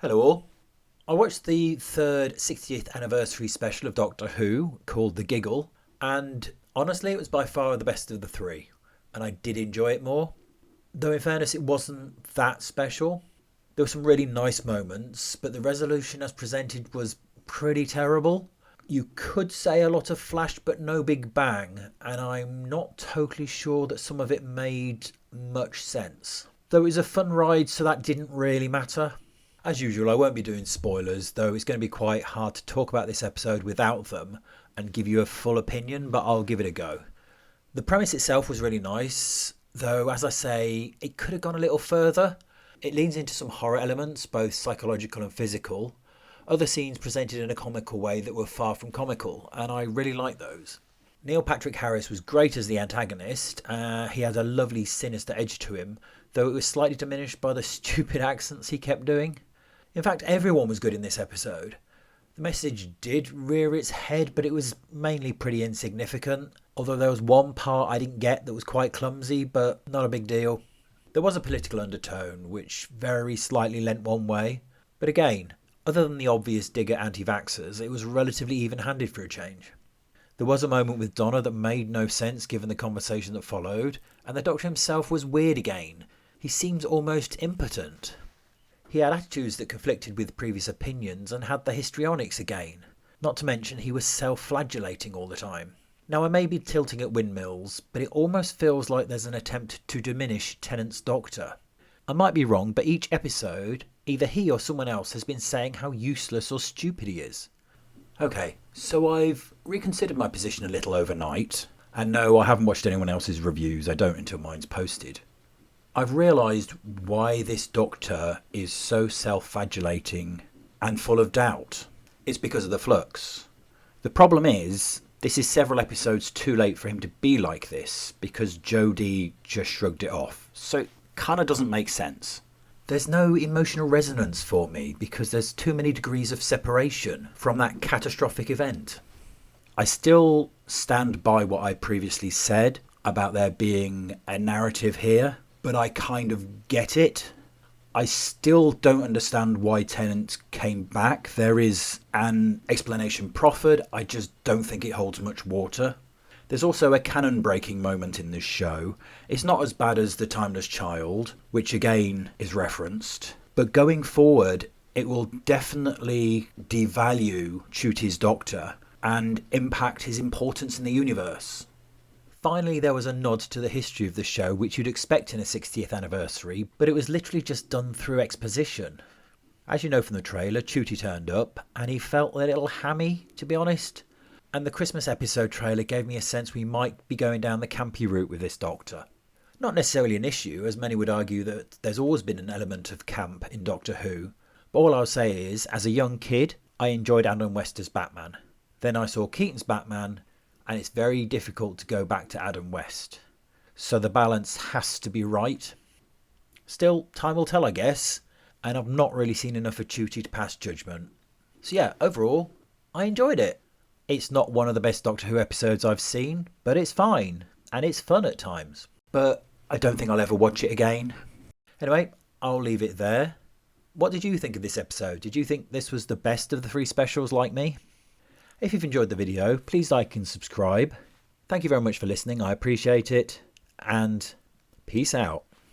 Hello all. I watched the third 60th anniversary special of Doctor Who called The Giggle, and honestly it was by far the best of the three, and I did enjoy it more. Though in fairness it wasn't that special. There were some really nice moments, but the resolution as presented was pretty terrible. You could say a lot of flash but no big bang, and I'm not totally sure that some of it made much sense. Though it was a fun ride, so that didn't really matter. As usual, I won't be doing spoilers, though it's going to be quite hard to talk about this episode without them and give you a full opinion, but I'll give it a go. The premise itself was really nice, though as I say, it could have gone a little further. It leans into some horror elements, both psychological and physical. Other scenes presented in a comical way that were far from comical, and I really liked those. Neil Patrick Harris was great as the antagonist. He had a lovely sinister edge to him, though it was slightly diminished by the stupid accents he kept doing. In fact, everyone was good in this episode. The message did rear its head, but it was mainly pretty insignificant, although there was one part I didn't get that was quite clumsy, but not a big deal. There was a political undertone, which very slightly leant one way, but again, other than the obvious dig at anti-vaxxers, it was relatively even-handed for a change. There was a moment with Donna that made no sense given the conversation that followed, and the Doctor himself was weird again. He seemed almost impotent. He had attitudes that conflicted with previous opinions and had the histrionics again. Not to mention he was self-flagellating all the time. Now I may be tilting at windmills, but it almost feels like there's an attempt to diminish Tennant's Doctor. I might be wrong, but each episode, either he or someone else has been saying how useless or stupid he is. Okay, so I've reconsidered my position a little overnight. And no, I haven't watched anyone else's reviews. I don't until mine's posted. I've realised why this Doctor is so self-flagellating and full of doubt. It's because of the flux. The problem is, this is several episodes too late for him to be like this, because Jodie just shrugged it off. So it kind of doesn't make sense. There's no emotional resonance for me, because there's too many degrees of separation from that catastrophic event. I still stand by what I previously said about there being a narrative here, but I kind of get it. I still don't understand why Tennant came back. There is an explanation proffered. I just don't think it holds much water. There's also a canon-breaking moment in this show. It's not as bad as The Timeless Child, which again is referenced. But going forward, it will definitely devalue Chuti's Doctor and impact his importance in the universe. Finally, there was a nod to the history of the show, which you'd expect in a 60th anniversary, but it was literally just done through exposition. As you know from the trailer, Chuti turned up, and he felt a little hammy, to be honest. And the Christmas episode trailer gave me a sense we might be going down the campy route with this Doctor. Not necessarily an issue, as many would argue that there's always been an element of camp in Doctor Who. But all I'll say is, as a young kid, I enjoyed Adam West as Batman. Then I saw Keaton's Batman, and it's very difficult to go back to Adam West. So the balance has to be right. Still, time will tell, I guess, and I've not really seen enough of Chuti to pass judgment. So yeah, overall, I enjoyed it. It's not one of the best Doctor Who episodes I've seen, but it's fine, and it's fun at times. But I don't think I'll ever watch it again. Anyway, I'll leave it there. What did you think of this episode? Did you think this was the best of the three specials like me? If you've enjoyed the video, please like and subscribe. Thank you very much for listening, I appreciate it, and peace out.